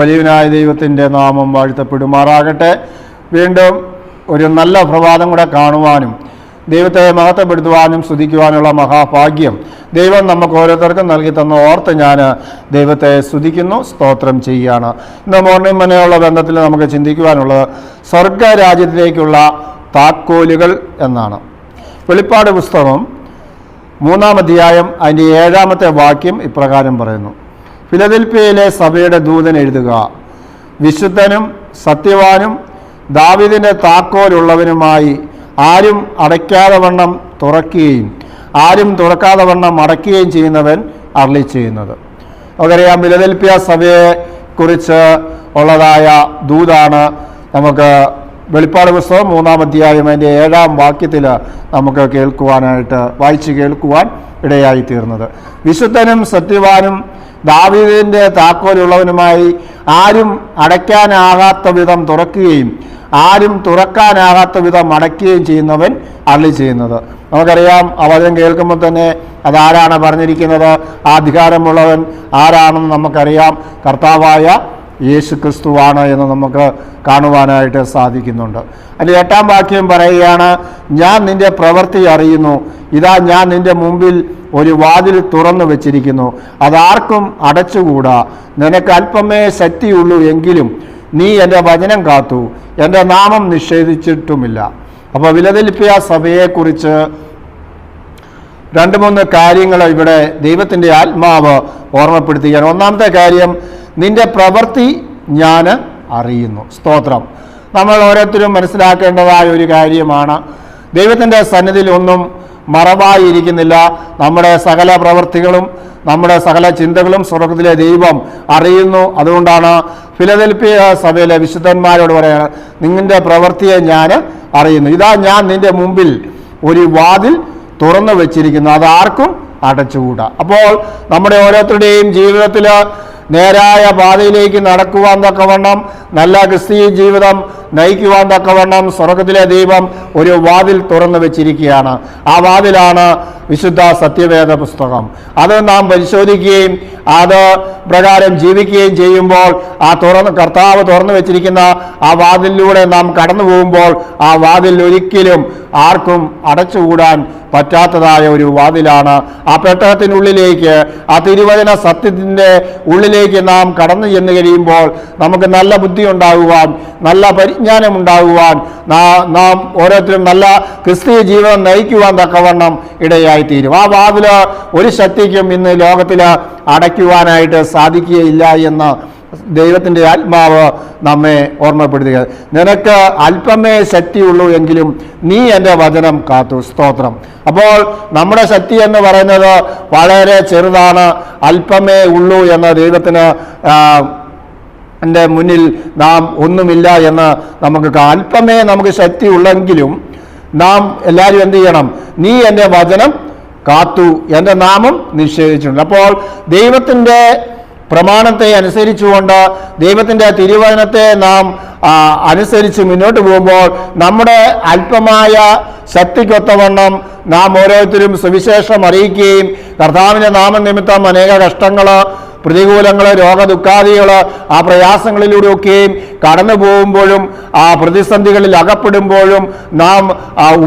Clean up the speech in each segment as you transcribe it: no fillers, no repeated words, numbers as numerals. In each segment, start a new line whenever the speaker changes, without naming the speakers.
വലിയവനായ ദൈവത്തിൻ്റെ നാമം വാഴ്ത്തപ്പെടുമാറാകട്ടെ. വീണ്ടും ഒരു നല്ല പ്രഭാതം കൂടെ കാണുവാനും ദൈവത്തെ മഹത്വപ്പെടുത്തുവാനും സ്തുതിക്കുവാനുള്ള മഹാഭാഗ്യം ദൈവം നമുക്ക് ഓരോരുത്തർക്കും നൽകി തന്ന ഓർത്ത് ഞാൻ ദൈവത്തെ സ്തുതിക്കുന്നു, സ്തോത്രം ചെയ്യുകയാണ്. ഇന്ന് മോർണിംഗ് മനയുള്ള ബന്ധത്തിൽ നമുക്ക് ചിന്തിക്കുവാനുള്ളത് സ്വർഗരാജ്യത്തിലേക്കുള്ള താക്കോലുകൾ എന്നാണ്. വെളിപ്പാട് പുസ്തകം 3-ാം അധ്യായം അതിൻ്റെ 7-ാമത്തെ വാക്യം ഇപ്രകാരം പറയുന്നു: ഫിലദെൽഫിയയിലെ സഭയുടെ ദൂതൻ എഴുതുക, വിശുദ്ധനും സത്യവാനും ദാവീദിൻ്റെ താക്കോലുള്ളവനുമായി ആരും അടയ്ക്കാതെ വണ്ണം തുറക്കുകയും ആരും തുറക്കാതെ വണ്ണം അടയ്ക്കുകയും ചെയ്യുന്നവൻ അരുളി ചെയ്യുന്നത്. നമുക്കറിയാം, ഫിലദെൽഫിയ സഭയെക്കുറിച്ച് ഉള്ളതായ ദൂതാണ് നമുക്ക് വെളിപ്പാട് പുസ്തകം 3-ാം അധ്യായം അതിൻ്റെ 7-ാം വാക്യത്തിൽ നമുക്ക് വായിച്ച് കേൾക്കുവാൻ ഇടയായി തീർന്നത്. വിശുദ്ധനും സത്യവാനും ദാവീദിൻ്റെ താക്കോലുള്ളവനുമായി ആരും അടയ്ക്കാനാകാത്ത വിധം തുറക്കുകയും ആരും തുറക്കാനാകാത്ത വിധം അടയ്ക്കുകയും ചെയ്യുന്നവൻ അരുളി ചെയ്യുന്നത്. നമുക്കറിയാം, ആ വചനം കേൾക്കുമ്പോൾ തന്നെ അതാരാണ് പറഞ്ഞിരിക്കുന്നത്, ആ അധികാരമുള്ളവൻ ആരാണെന്ന് നമുക്കറിയാം. കർത്താവായ യേശു ക്രിസ്തുവാണ് എന്ന് നമുക്ക് കാണുവാനായിട്ട് സാധിക്കുന്നുണ്ട്. അതിൽ 8-ാം വാക്യം പറയുകയാണ്: ഞാൻ നിന്റെ പ്രവൃത്തി അറിയുന്നു, ഇതാ ഞാൻ നിന്റെ മുമ്പിൽ ഒരു വാതിൽ തുറന്നു വെച്ചിരിക്കുന്നു, അതാർക്കും അടച്ചുകൂടാ. നിനക്ക് അല്പമേ ശക്തിയുള്ളൂ, എങ്കിലും നീ എൻ്റെ വചനം കാത്തു, എൻ്റെ നാമം നിഷേധിച്ചിട്ടുമില്ല. അപ്പോൾ ഫിലദെൽഫിയ സഭയെക്കുറിച്ച് 2-3 കാര്യങ്ങൾ ഇവിടെ ദൈവത്തിൻ്റെ ആത്മാവ് ഓർമ്മപ്പെടുത്തുകയാണ്. ഒന്നാമത്തെ കാര്യം, നിന്റെ പ്രവൃത്തി ഞാൻ അറിയുന്നു. സ്തോത്രം. നമ്മൾ ഓരോരുത്തരും മനസ്സിലാക്കേണ്ടതായ ഒരു കാര്യമാണ്, ദൈവത്തിൻ്റെ സന്നിധിയിൽ ഒന്നും മറവായിരിക്കുന്നില്ല. നമ്മുടെ സകല പ്രവൃത്തികളും നമ്മുടെ സകല ചിന്തകളും സ്വർഗ്ഗത്തിലെ ദൈവം അറിയുന്നു. അതുകൊണ്ടാണ് ഫിലദെൽഫിയ സഭയിലെ വിശുദ്ധന്മാരോട് പറയുന്നത്, നിങ്ങളുടെ പ്രവൃത്തിയെ ഞാൻ അറിയുന്നു, ഇതാ ഞാൻ നിന്റെ മുമ്പിൽ ഒരു വാതിൽ തുറന്നു വെച്ചിരിക്കുന്നു, അതാർക്കും അടച്ചുകൂടാ. അപ്പോൾ നമ്മുടെ ഓരോരുത്തരുടെയും ജീവിതത്തിൽ നേരായ പാതയിലേക്ക് നടക്കുവാൻ തക്കവണ്ണം, നല്ല ക്രിസ്തീയ ജീവിതം നയിക്കുവാൻ തക്കവണ്ണം സ്വർഗ്ഗത്തിലെ ദൈവം ഒരു വാതിൽ തുറന്നു വെച്ചിരിക്കുകയാണ്. ആ വാതിലാണ് വിശുദ്ധ സത്യവേദ പുസ്തകം. അത് നാം പരിശോധിക്കുകയും അത് പ്രകാരം ജീവിക്കുകയും ചെയ്യുമ്പോൾ കർത്താവ് തുറന്നു വെച്ചിരിക്കുന്ന ആ വാതിലിലൂടെ നാം കടന്നു പോകുമ്പോൾ ആ വാതിൽ ഒരിക്കലും ആർക്കും അടച്ചുകൂടാൻ പറ്റാത്തതായ ഒരു വാതിലാണ്. ആ പെട്ടകത്തിനുള്ളിലേക്ക്, ആ തിരുവചന സത്യത്തിൻ്റെ ഉള്ളിലേക്ക് നാം കടന്നു ചെന്ന് കഴിയുമ്പോൾ നമുക്ക് നല്ല ബുദ്ധി ഉണ്ടാകുവാൻ, നല്ല പരിജ്ഞാനം ഉണ്ടാകുവാൻ, നാം ഓരോരുത്തരും നല്ല ക്രിസ്തീയ ജീവിതം നയിക്കുവാൻ തക്കവണ്ണം ഇടയായിത്തീരും. ആ വാതില് ഒരു ശക്തിക്കും ഇന്ന് ലോകത്തിൽ അടയ്ക്കുവാനായിട്ട് സാധിക്കുകയില്ല എന്ന് ദൈവത്തിൻ്റെ ആത്മാവ് നമ്മെ ഓർമ്മപ്പെടുത്തുക. നിനക്ക് അല്പമേ ശക്തിയുള്ളൂ, എങ്കിലും നീ എൻ്റെ വചനം കാത്തു. സ്തോത്രം. അപ്പോൾ നമ്മുടെ ശക്തി എന്ന് പറയുന്നത് വളരെ ചെറുതാണ്, അല്പമേ ഉള്ളൂ എന്ന് ദൈവത്തിന് എൻ്റെ മുന്നിൽ നാം ഒന്നുമില്ല എന്ന് നമുക്ക് അല്പമേ നമുക്ക് ശക്തി ഉള്ളെങ്കിലും നാം എല്ലാവരും എന്ത് ചെയ്യണം? നീ എൻ്റെ വചനം കാത്തു, എൻ്റെ നാമം നിഷേധിച്ചിട്ടുണ്ട്. അപ്പോൾ ദൈവത്തിൻ്റെ പ്രമാണത്തെ അനുസരിച്ചുകൊണ്ട്, ദൈവത്തിൻ്റെ തിരുവചനത്തെ നാം അനുസരിച്ച് മുന്നോട്ട് പോകുമ്പോൾ നമ്മുടെ അല്പമായ ശക്തിക്കൊത്തവണ്ണം നാം ഓരോരുത്തരും സുവിശേഷം അറിയിക്കുകയും കർത്താവിൻ്റെ നാമനിമിത്തം അനേക കഷ്ടങ്ങൾ, പ്രതികൂലങ്ങൾ, രോഗദുഃഖാദികൾ, ആ പ്രയാസങ്ങളിലൂടെയൊക്കെയും കടന്നു പോകുമ്പോഴും ആ പ്രതിസന്ധികളിൽ അകപ്പെടുമ്പോഴും നാം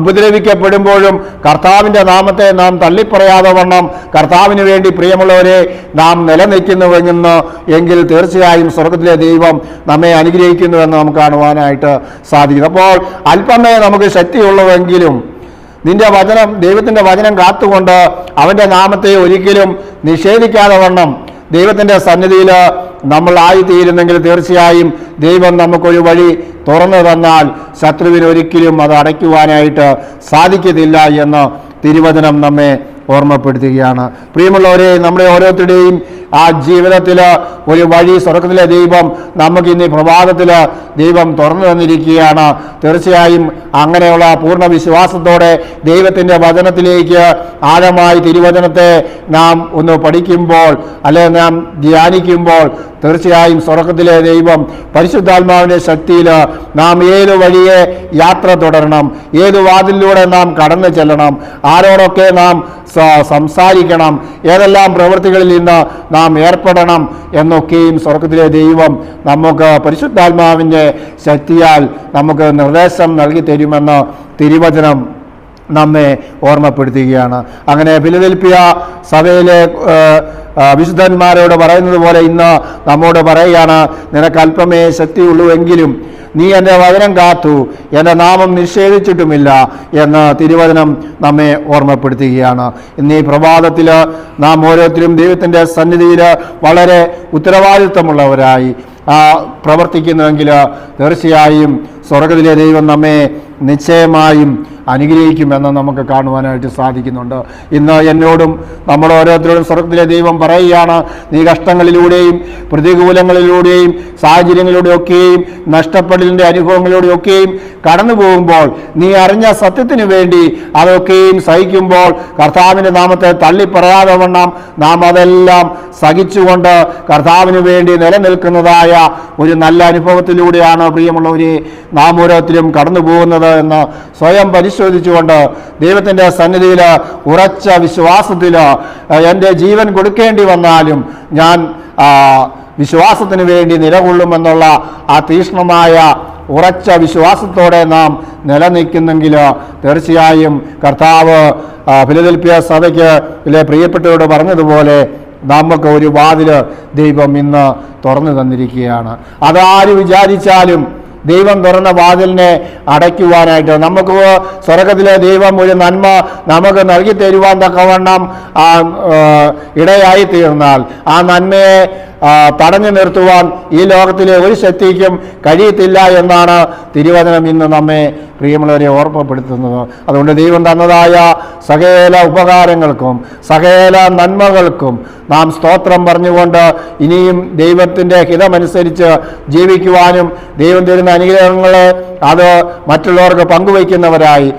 ഉപദ്രവിക്കപ്പെടുമ്പോഴും കർത്താവിൻ്റെ നാമത്തെ നാം തള്ളിപ്പറയാതെ വണ്ണം കർത്താവിന് വേണ്ടി പ്രിയമുള്ളവരെ നാം നിലനിൽക്കുന്നുവെന്ന് എങ്കിൽ തീർച്ചയായും സ്വർഗ്ഗത്തിലെ ദൈവം നമ്മെ അനുഗ്രഹിക്കുന്നുവെന്ന് നമുക്ക് കാണുവാനായിട്ട് സാധിക്കും. അപ്പോൾ അല്പമേ നമുക്ക് ശക്തിയുള്ളൂവെങ്കിലും നിന്റെ വചനം, ദൈവത്തിൻ്റെ വചനം കാത്തുകൊണ്ട് അവൻ്റെ നാമത്തെ ഒരിക്കലും നിഷേധിക്കാതെ വണ്ണം ദൈവത്തിൻ്റെ സന്നിധിയിൽ നമ്മൾ ആയിത്തീരുന്നെങ്കിൽ തീർച്ചയായും ദൈവം നമുക്കൊരു വഴി തുറന്നു തന്നാൽ ശത്രുവിന് ഒരിക്കലും അത് അടയ്ക്കുവാനായിട്ട് സാധിക്കത്തില്ല എന്ന് തിരുവചനം നമ്മെ ഓർമ്മപ്പെടുത്തുകയാണ്. പ്രിയമുള്ളവരെ, നമ്മുടെ ഓരോരുത്തരുടെയും ആ ജീവിതത്തിൽ ഒരു വഴി സ്വർഗ്ഗത്തിലെ ദൈവം നമുക്ക് ഇന്ന് പ്രഭാതത്തിൽ ദൈവം തുറന്നു തന്നിരിക്കുകയാണ്. തീർച്ചയായും അങ്ങനെയുള്ള പൂർണ്ണ വിശ്വാസത്തോടെ ദൈവത്തിൻ്റെ വചനത്തിലേക്ക് ആഴമായി തിരുവചനത്തെ നാം ഒന്ന് പഠിക്കുമ്പോൾ, അല്ലെങ്കിൽ നാം ധ്യാനിക്കുമ്പോൾ തീർച്ചയായും സ്വർഗ്ഗത്തിലെ ദൈവം പരിശുദ്ധാത്മാവിൻ്റെ ശക്തിയിൽ നാം ഏത് വഴിയെ യാത്ര തുടരണം, ഏത് വാതിലിലൂടെ നാം കടന്നു ചെല്ലണം, ആരോടൊക്കെ നാം സംസാരിക്കണം, ഏതെല്ലാം പ്രവൃത്തികളിൽ നിന്ന് നാം ഏർപ്പെടണം എന്നൊക്കെയും സ്വർഗത്തിലെ ദൈവം നമുക്ക് പരിശുദ്ധാത്മാവിൻ്റെ ശക്തിയാൽ നമുക്ക് നിർദ്ദേശം നൽകി തരുമെന്ന് തിരുവചനം നമ്മെ ഓർമ്മപ്പെടുത്തുകയാണ്. അങ്ങനെ ഫിലദെൽഫിയ സഭയിലെ വിശുദ്ധന്മാരോട് പറയുന്നത് പോലെ ഇന്ന് നമ്മോട് പറയുകയാണ്, നിനക്ക് അല്പമേ ശക്തിയുള്ളൂവെങ്കിലും നീ എൻ്റെ വചനം കാത്തു, എൻ്റെ നാമം നിഷേധിച്ചിട്ടുമില്ല എന്ന് തിരുവചനം നമ്മെ ഓർമ്മപ്പെടുത്തുകയാണ്. ഇന്ന് ഈ പ്രഭാതത്തിൽ നാം ഓരോരുത്തരും ദൈവത്തിൻ്റെ സന്നിധിയിൽ വളരെ ഉത്തരവാദിത്വമുള്ളവരായി പ്രവർത്തിക്കുന്നുവെങ്കിൽ തീർച്ചയായും സ്വർഗത്തിലെ ദൈവം നമ്മെ നിശ്ചയമായും അനുഗ്രഹിക്കുമെന്ന് നമുക്ക് കാണുവാനായിട്ട് സാധിക്കുന്നുണ്ട്. ഇന്ന് എന്നോടും നമ്മുടെ ഓരോരുത്തരോടും സ്വർഗത്തിലെ ദൈവം പറയുകയാണ്, നീ കഷ്ടങ്ങളിലൂടെയും പ്രതികൂലങ്ങളിലൂടെയും സാഹചര്യങ്ങളിലൂടെയൊക്കെയും നഷ്ടപ്പെടലിൻ്റെ അനുഭവങ്ങളിലൂടെയൊക്കെയും കടന്നു പോകുമ്പോൾ നീ അറിഞ്ഞ സത്യത്തിന് വേണ്ടി അതൊക്കെയും സഹിക്കുമ്പോൾ കർത്താവിൻ്റെ നാമത്തെ തള്ളിപ്പറയാതെ വണ്ണം നാം അതെല്ലാം സഹിച്ചുകൊണ്ട് കർത്താവിന് വേണ്ടി നിലനിൽക്കുന്നതായ ഒരു നല്ല അനുഭവത്തിലൂടെയാണ് പ്രിയമുള്ളവരെ നാം ഓരോരുത്തരും കടന്നു പോകുന്നത് എന്ന് സ്വയം പരിശോധിച്ചുകൊണ്ട് ദൈവത്തിൻ്റെ സന്നിധിയിൽ ഉറച്ച വിശ്വാസത്തിൽ എൻ്റെ ജീവൻ കൊടുക്കേണ്ടി വന്നാലും ഞാൻ വിശ്വാസത്തിന് വേണ്ടി നിലകൊള്ളുമെന്നുള്ള ആ തീക്ഷ്ണമായ ഉറച്ച വിശ്വാസത്തോടെ നാം നിലനിൽക്കുന്നെങ്കിൽ തീർച്ചയായും കർത്താവ് ഫിലദെൽഫിയ സഭയ്ക്ക് പ്രിയപ്പെട്ടവരോട് പറഞ്ഞതുപോലെ നമുക്ക് ഒരു വാതിൽ ദൈവം ഇന്ന് തുറന്നു തന്നിരിക്കുകയാണ്. അതാര് വിചാരിച്ചാലും ദൈവം തുറന്ന വാതിലിനെ അടയ്ക്കുവാനായിട്ട് നമുക്ക് സ്വർഗത്തിലെ ദൈവം ഒരു നന്മ നമുക്ക് നൽകി തരുവാൻ തക്കവണ്ണം ഇടയായി തീർന്നാൽ ആ നന്മയെ തടഞ്ഞു നിർത്തുവാൻ ഈ ലോകത്തിലെ ഒരു ശക്തിക്കും കഴിയത്തില്ല എന്നാണ് തിരുവചനം ഇന്ന് നമ്മെ പ്രിയമുള്ളവരെ ഓർമ്മപ്പെടുത്തുന്നത്. അതുകൊണ്ട് ദൈവം തന്നതായ സകല ഉപകാരങ്ങൾക്കും സകല നന്മകൾക്കും നാം സ്തോത്രം പറഞ്ഞുകൊണ്ട് ഇനിയും ദൈവത്തിൻ്റെ ഹിതമനുസരിച്ച് ജീവിക്കുവാനും ദൈവം തരുന്ന അനുഗ്രഹങ്ങളെ അത് മറ്റുള്ളവർക്ക് പങ്കുവയ്ക്കുന്നവരായി,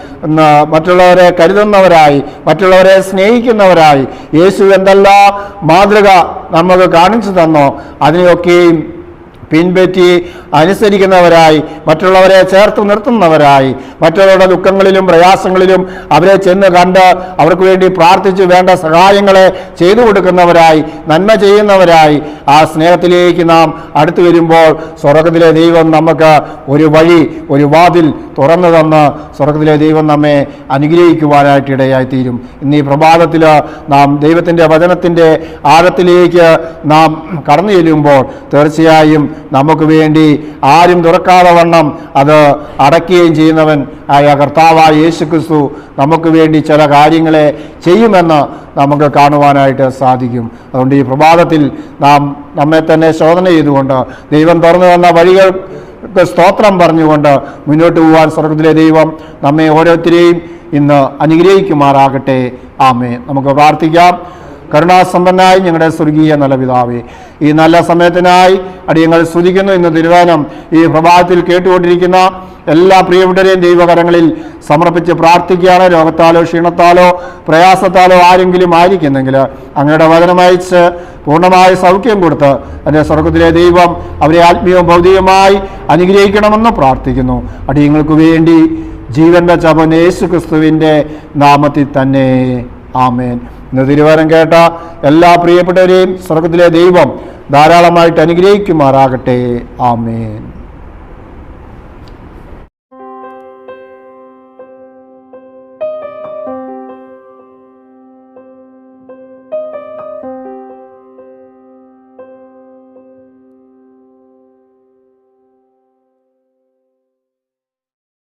മറ്റുള്ളവരെ കരുതുന്നവരായി, മറ്റുള്ളവരെ സ്നേഹിക്കുന്നവരായി യേശു എന്തെല്ലാം മാതൃക നമുക്ക് കാണിച്ചു തന്നോ അതിനെയൊക്കെയും പിൻപറ്റി അനുസരിക്കുന്നവരായി, മറ്റുള്ളവരെ ചേർത്ത് നിർത്തുന്നവരായി, മറ്റുള്ളവരുടെ ദുഃഖങ്ങളിലും പ്രയാസങ്ങളിലും അവരെ ചെന്ന് കണ്ട് അവർക്ക് വേണ്ടി പ്രാർത്ഥിച്ച് വേണ്ട സഹായങ്ങളെ ചെയ്തു കൊടുക്കുന്നവരായി, നന്മ ചെയ്യുന്നവരായി ആ സ്നേഹത്തിലേക്ക് നാം അടുത്തു വരുമ്പോൾ സ്വർഗത്തിലെ ദൈവം നമുക്ക് ഒരു വഴി, ഒരു വാതിൽ തുറന്നു തന്ന് സ്വർഗത്തിലെ ദൈവം നമ്മെ അനുഗ്രഹിക്കുവാനായിട്ട് ഇടയായിത്തീരും. ഇന്ന് ഈ പ്രഭാതത്തിൽ നാം ദൈവത്തിൻ്റെ വചനത്തിൻ്റെ ആഴത്തിലേക്ക് നാം കടന്നു ചെല്ലുമ്പോൾ തീർച്ചയായും നമുക്ക് വേണ്ടി ആരും തുറക്കാതെ വണ്ണം അത് അടയ്ക്കുകയും ചെയ്യുന്നവൻ ആയ കർത്താവായ യേശുക്രിസ്തു നമുക്ക് വേണ്ടി ചില കാര്യങ്ങളെ ചെയ്യുമെന്ന് നമുക്ക് കാണുവാനായിട്ട് സാധിക്കും. അതുകൊണ്ട് ഈ പ്രഭാതത്തിൽ നാം നമ്മെ തന്നെ ശോധന ചെയ്തുകൊണ്ട് ദൈവം തുറന്നു തന്ന വഴികൾ സ്തോത്രം പറഞ്ഞുകൊണ്ട് മുന്നോട്ട് പോകാൻ സ്വർഗത്തിലെ ദൈവം നമ്മെ ഓരോരുത്തരെയും ഇന്ന് അനുഗ്രഹിക്കുമാറാകട്ടെ. ആമേൻ. നമുക്ക് പ്രാർത്ഥിക്കാം. കരുണാസമ്പന്നായി ഞങ്ങളുടെ സ്വർഗീയ നല്ല പിതാവേ, ഈ നല്ല സമയത്തിനായി അടിയങ്ങൾ സ്തുതിക്കുന്നു. ഇന്ന് തിരുവചനം ഈ പ്രഭാതത്തിൽ കേട്ടുകൊണ്ടിരിക്കുന്ന എല്ലാ പ്രിയപ്പെട്ടവരെയും ദൈവകരങ്ങളിൽ സമർപ്പിച്ച് പ്രാർത്ഥിക്കുകയാണ്. രോഗത്താലോ ക്ഷീണത്താലോ പ്രയാസത്താലോ ആരെങ്കിലും ആയിരിക്കുന്നെങ്കിൽ അങ്ങയുടെ വചനമയച്ച് പൂർണ്ണമായ സൗഖ്യം കൊടുത്ത് എൻ്റെ സ്വർഗത്തിലെ ദൈവം അവരെ ആത്മീയവും ഭൗതികമായി അനുഗ്രഹിക്കണമെന്ന് പ്രാർത്ഥിക്കുന്നു. അടിയങ്ങൾക്ക് വേണ്ടി ജീവന്റെ ചപൻ യേശു ക്രിസ്തുവിൻ്റെ നാമത്തിൽ തന്നെ. ആമേൻ. ഇന്ന് തിരുവചനം കേട്ട എല്ലാ പ്രിയപ്പെട്ടവരെയും സ്വർഗത്തിലെ ദൈവം ധാരാളമായിട്ട് അനുഗ്രഹിക്കുമാറാകട്ടെ. ആമേൻ.